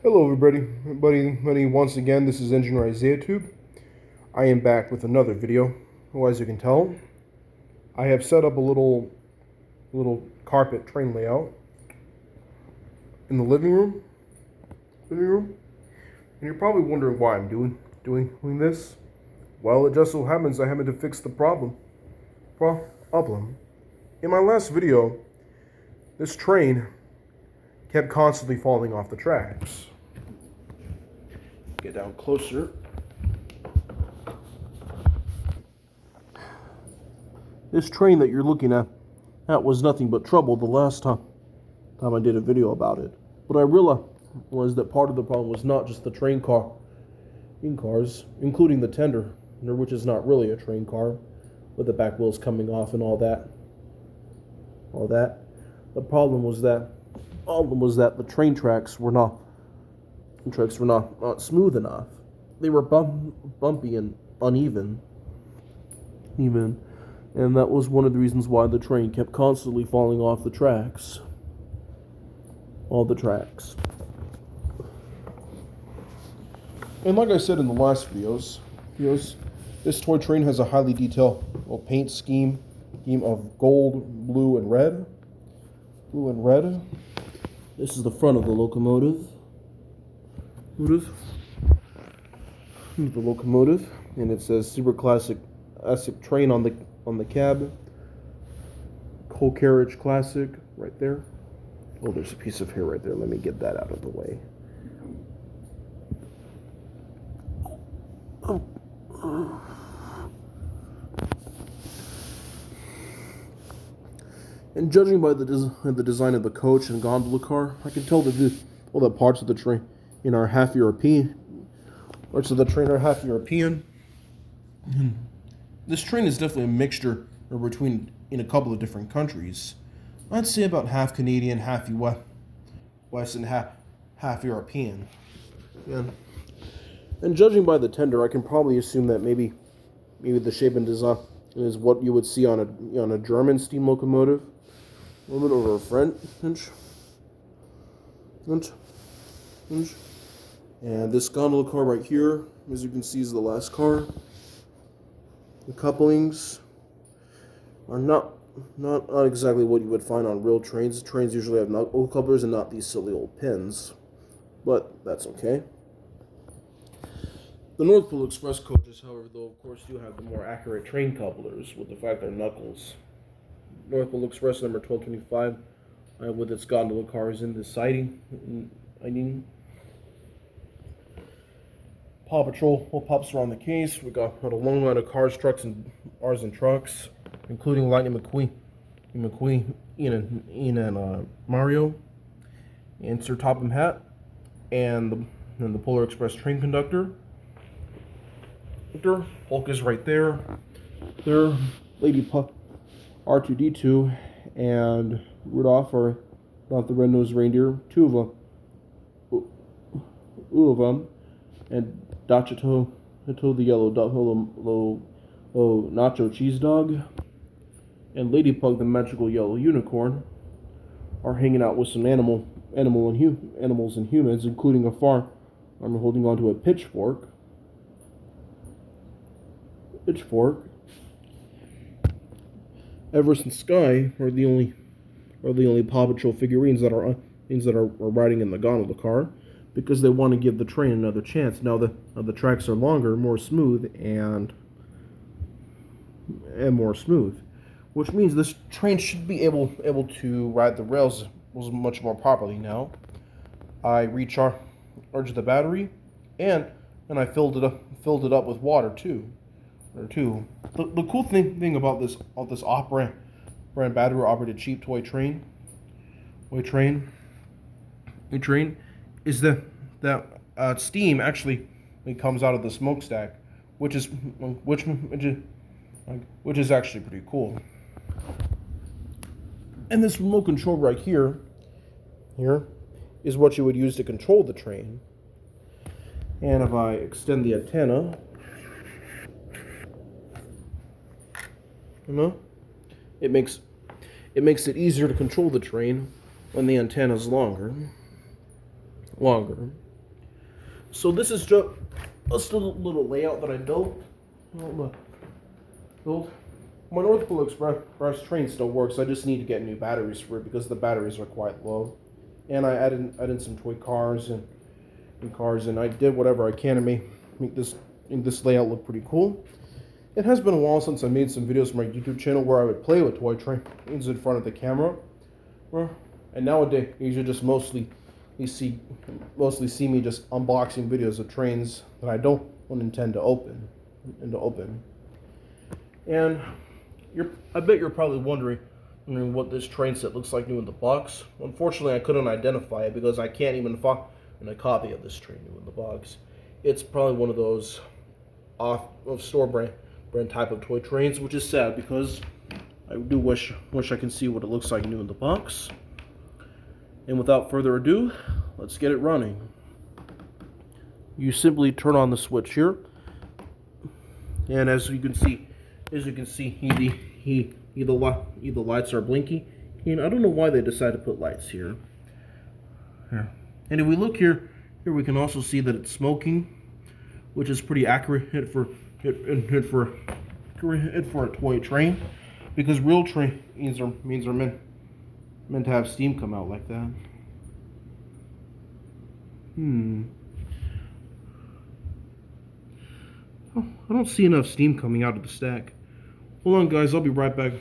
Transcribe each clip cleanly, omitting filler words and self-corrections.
Hello everybody, once again, this is Engineer EZTEC. I am back with another video. Well, as you can tell, I have set up a little carpet train layout in the living room. And you're probably wondering why I'm doing this. Well, it just so happens I happen to fix the problem. In my last video, this train kept constantly falling off the tracks. Get down closer. This train that you're looking at, that was nothing but trouble the last time I did a video about it. What I realized was that part of the problem was not just the cars, including the tender, which is not really a train car, with the back wheels coming off and all that. The problem was that the train tracks were not smooth enough. They were bumpy and uneven. And that was one of the reasons why the train kept constantly falling off the tracks. All the tracks. And like I said in the last videos, this toy train has a highly detailed paint scheme of gold, blue, and red. This is the front of the locomotive. The locomotive, and it says Super Classic Train on the cab. Coal Carriage Classic right there. Oh, there's a piece of hair right there. Let me get that out of the way. And judging by the design of the coach and gondola car, I can tell that all the parts of the train are half European. Parts of the train are half European. This train is definitely a mixture between in a couple of different countries. I'd say about half Canadian, half US, and half European. Yeah. And judging by the tender, I can probably assume that maybe the shape and design is what you would see on a German steam locomotive. A little bit over a French. And this gondola car right here, as you can see, is the last car. The couplings are not exactly what you would find on real trains. Trains usually have knuckle couplers and not these silly old pins, but that's okay. The North Pole Express coaches, however, though, of course, do have the more accurate train couplers with the fact they're knuckles. North Pole Express number 1225, with its gondola cars in the siding. Paw Patrol pops around the case. We got a long line of cars, trucks, and trucks, including Lightning McQueen, Ian and Mario, and Sir Topham Hatt, and the Polar Express train conductor. Hulk is right there. There, Lady Puck, R2D2, and Rudolph the Red-Nosed Reindeer, two of them, and Dachito the yellow nacho cheese dog, and Lady Pug the magical yellow unicorn are hanging out with some animals and humans, including a farmer holding onto a pitchfork. Everest and Skye are the only Paw Patrol figurines that are riding in the gondola car, because they want to give the train another chance. Now the tracks are longer, more smooth, and more smooth, which means this train should be able to ride the rails much more properly now. I recharged the battery, and I filled it up with water too. The cool thing about this off-brand battery-operated cheap toy train is that steam actually comes out of the smokestack, which is actually pretty cool. And this remote control right here is what you would use to control the train. And if I extend the antenna, it makes it easier to control the train when the antenna is longer. So this is just a little layout that I built. Built. My North Pole Express train still works. I just need to get new batteries for it because the batteries are quite low. And I added some toy cars and I did whatever I can to make this layout look pretty cool. It has been a while since I made some videos for my YouTube channel where I would play with toy trains in front of the camera. And nowadays you just mostly see me just unboxing videos of trains that I don't intend to open. And I bet you're probably wondering what this train set looks like new in the box. Unfortunately, I couldn't identify it because I can't even find a copy of this train new in the box. It's probably one of those store brand type of toy trains, which is sad because I do wish I can see what it looks like new in the box. And without further ado, let's get it running. You simply turn on the switch here, and as you can see, the lights are blinking. And I don't know why they decided to put lights here. And if we look here we can also see that it's smoking, which is pretty accurate for a toy train, because real trains are meant to have steam come out like that. Oh, I don't see enough steam coming out of the stack. Hold on, guys. I'll be right back.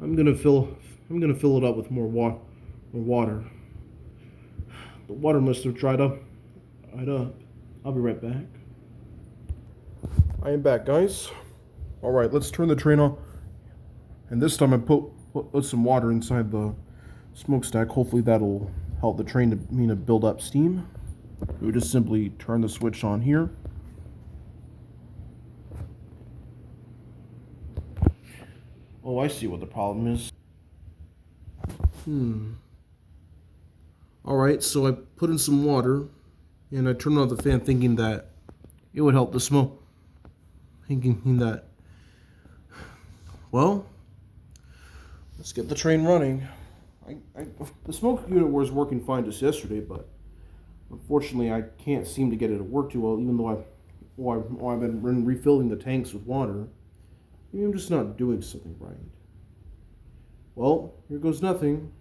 I'm gonna fill it up with more water. The water must have dried up. I'll be right back. I am back, guys. All right, let's turn the train on. And this time I put some water inside the smokestack. Hopefully that'll help the train to build up steam. We just simply turn the switch on here. Oh, I see what the problem is. Alright, so I put in some water and I turned on the fan thinking that it would help the smoke. Thinking that, well, let's get the train running. The smoke unit was working fine just yesterday, but unfortunately I can't seem to get it to work too well, even though I've been refilling the tanks with water. Maybe I'm just not doing something right. Well, here goes nothing.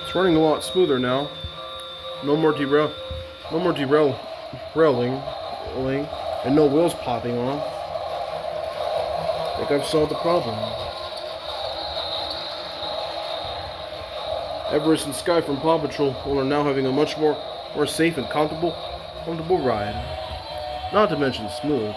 It's running a lot smoother now. No more derailing, and no wheels popping off. I think I've solved the problem. Everest and Skye from Paw Patrol are now having a much more safe and comfortable ride. Not to mention smooth.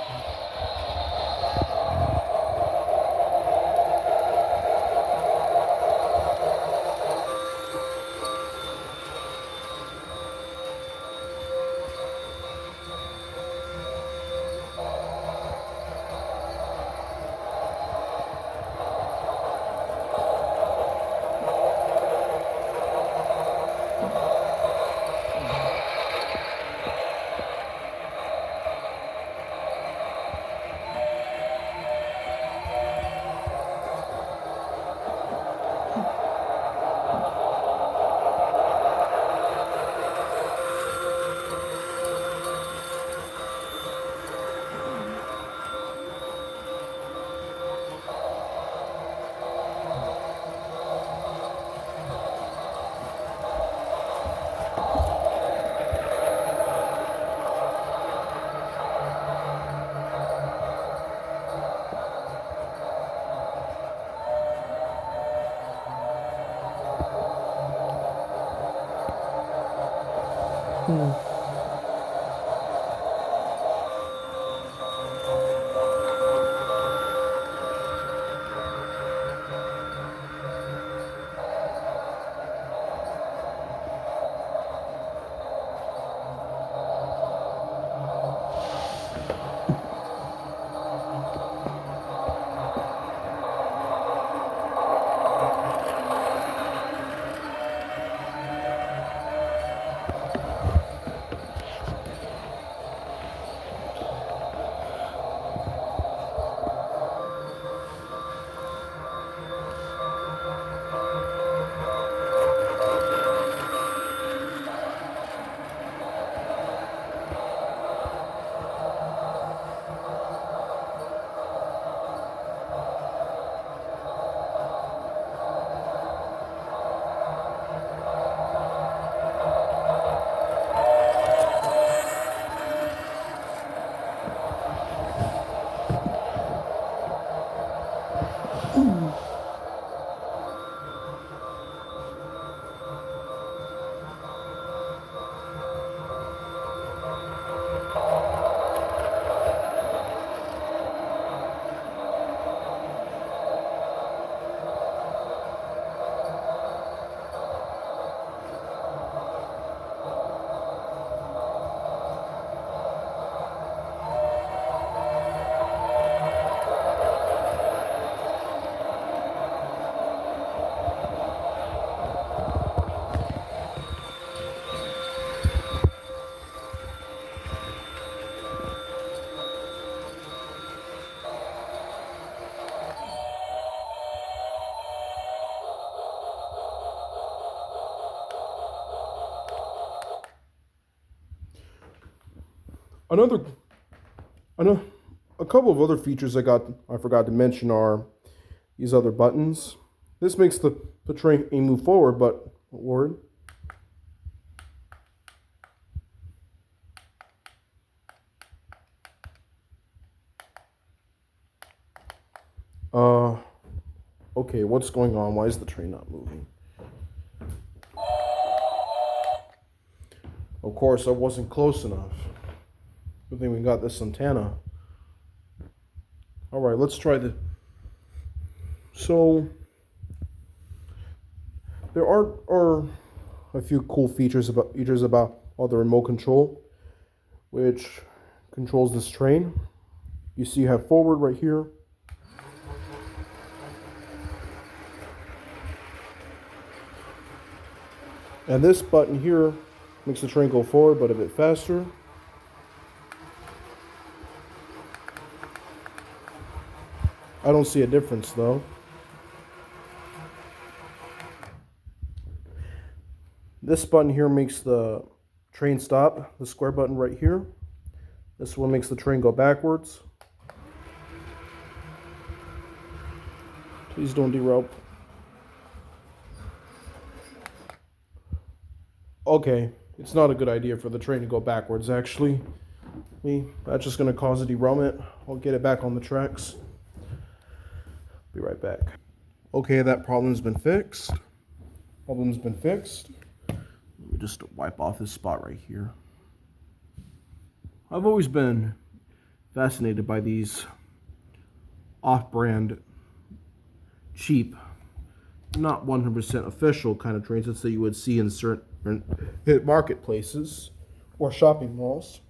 Another, another, a couple of other features I forgot to mention are these other buttons. This makes the train move forward, but forward. Okay, what's going on? Why is the train not moving? Of course, I wasn't close enough. Good thing we got this antenna. All right, let's try the. So there are a few cool features about the remote control, which controls this train. You see, you have forward right here. And this button here makes the train go forward, but a bit faster. I don't see a difference though. This button here makes the train stop, the square button right here. This one makes the train go backwards. Please don't derail. Okay, it's not a good idea for the train to go backwards, actually. That's just going to cause a derailment. I'll get it back on the tracks. Be right back. Okay, that problem's been fixed. Let me just wipe off this spot right here. I've always been fascinated by these off-brand, cheap, not 100% official kind of train sets that you would see in certain marketplaces or shopping malls.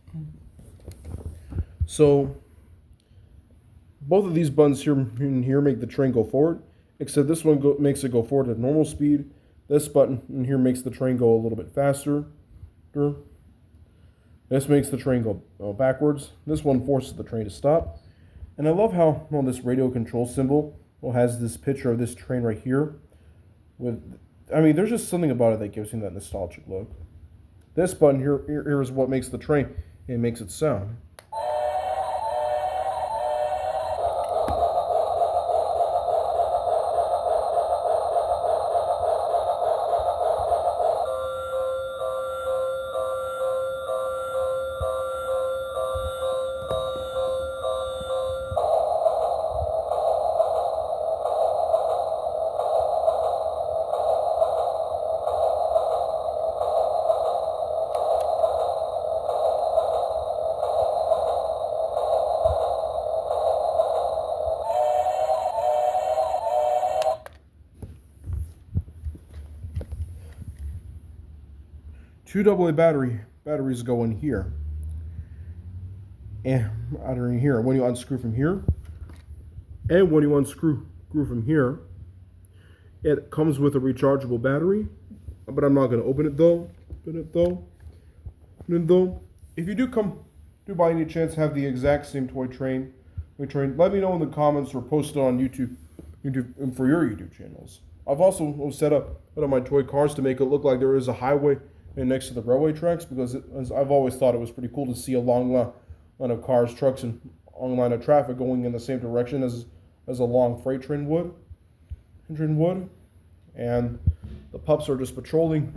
So both of these buttons here make the train go forward, except this one makes it go forward at normal speed. This button in here makes the train go a little bit faster. This makes the train go backwards. This one forces the train to stop. And I love how this radio control symbol has this picture of this train right here. There's just something about it that gives me that nostalgic look. This button here is what makes the train, it makes it sound. two AA batteries go in here. And out in here, when you unscrew from here, and when you unscrew from here, it comes with a rechargeable battery. But I'm not going to open it though. If you do by any chance have the exact same toy train, let me know in the comments or post it on YouTube and for your YouTube channels. I've also set up my toy cars to make it look like there is a highway next to the railway tracks, because I've always thought it was pretty cool to see a long line of cars, trucks, and long line of traffic going in the same direction as a long freight train would. And the pups are just patrolling,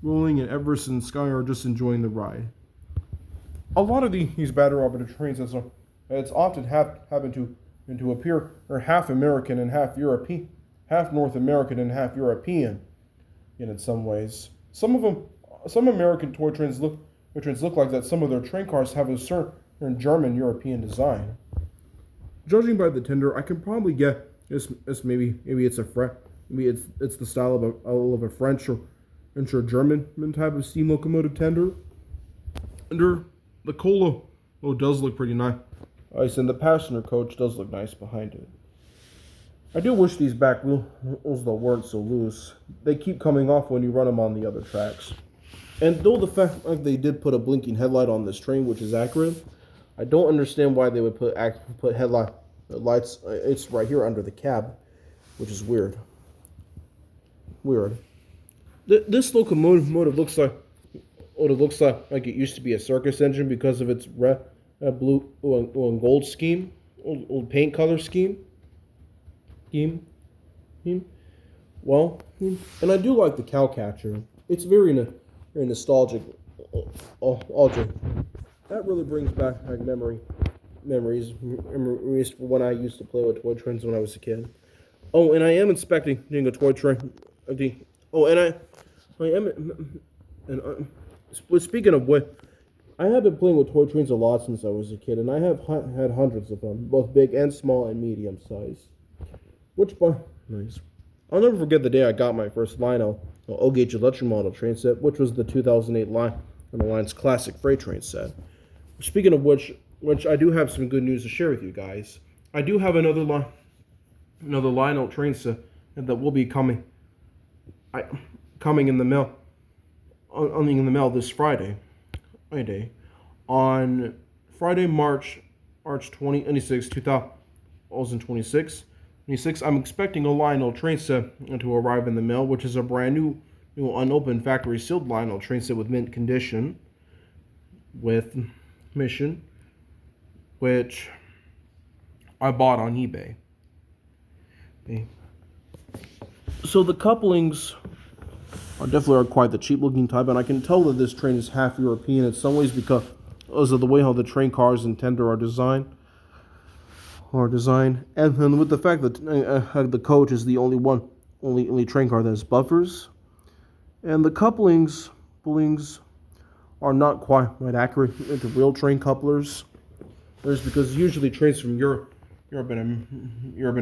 rolling, and Everest and Skye are just enjoying the ride. A lot of these battery operated trains, it's often happen to appear are half American and half European, half North American and half European. In some ways, some American toy trains look like that. Some of their train cars have a certain German European design. Judging by the tender, I can probably get it's maybe it's it's the style of a French or German type of steam locomotive tender. And the cola does look pretty nice, and the passenger coach does look nice behind it. I do wish these back wheels though weren't so loose. They keep coming off when you run them on the other tracks. And though the fact they did put a blinking headlight on this train, which is accurate, I don't understand why they would put headlights. It's right here under the cab, which is weird. This locomotive looks like it used to be a circus engine because of its red, blue, and gold scheme, old paint color scheme. Well, and I do like the cow catcher. It's very nostalgic. That really brings back memories for when I used to play with toy trains when I was a kid. Oh, and I am inspecting a toy train. Speaking of what, I have been playing with toy trains a lot since I was a kid, and I have had hundreds of them, both big and small and medium size. Nice. I'll never forget the day I got my first Lionel O-gauge electric model train set, which was the 2008 Line's classic freight train set. Speaking of which I do have some good news to share with you guys. I do have another Lionel train set that will be coming in the mail. In the mail this Friday. On Friday, March 26, 2026. I'm expecting a Lionel train set to arrive in the mail, which is a brand new unopened factory sealed Lionel train set with mint condition, with mission, which I bought on eBay. So the couplings are definitely quite the cheap looking type, and I can tell that this train is half European in some ways because of the way how the train cars and tender are designed. And then with the fact that the coach is the only train car that has buffers, and the couplings are not quite accurate into real train couplers. There's because usually trains from Europe and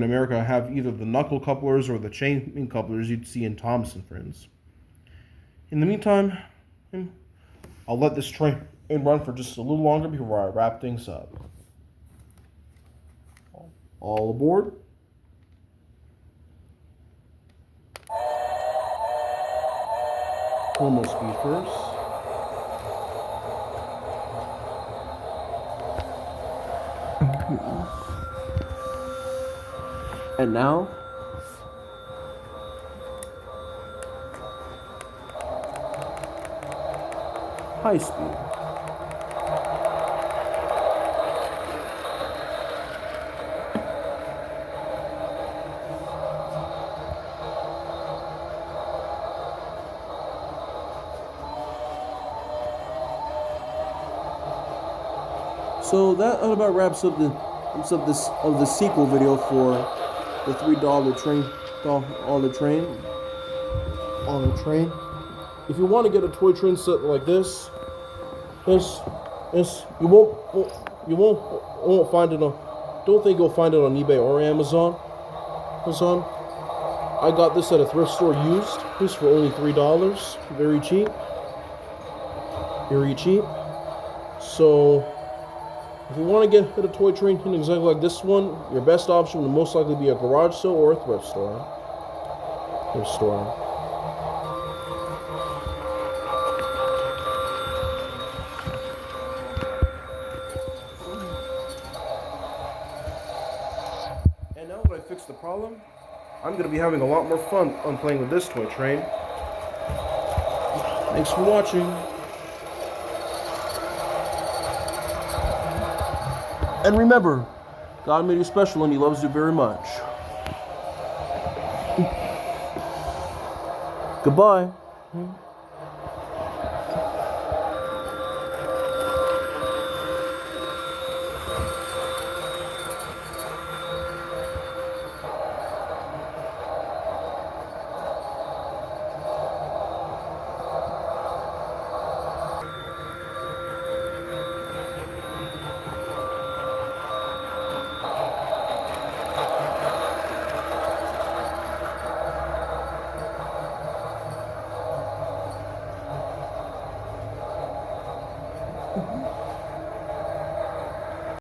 America have either the knuckle couplers or the chain couplers you'd see in Thompson Friends. In the meantime, I'll let this train run for just a little longer before I wrap things up. All aboard. Normal speed first. And now, high speed. So that about wraps up the sequel video for the $3 train on the train. If you want to get a toy train set like this you won't find it on. Don't think you'll find it on eBay or Amazon. I got this at a thrift store used. This for only $3, very cheap. very cheap. So if you want to get a toy train exactly like this one, your best option would most likely be a garage sale or a thrift store. And now that I fixed the problem, I'm going to be having a lot more fun on playing with this toy train. Thanks for watching. And remember, God made you special and He loves you very much. Goodbye.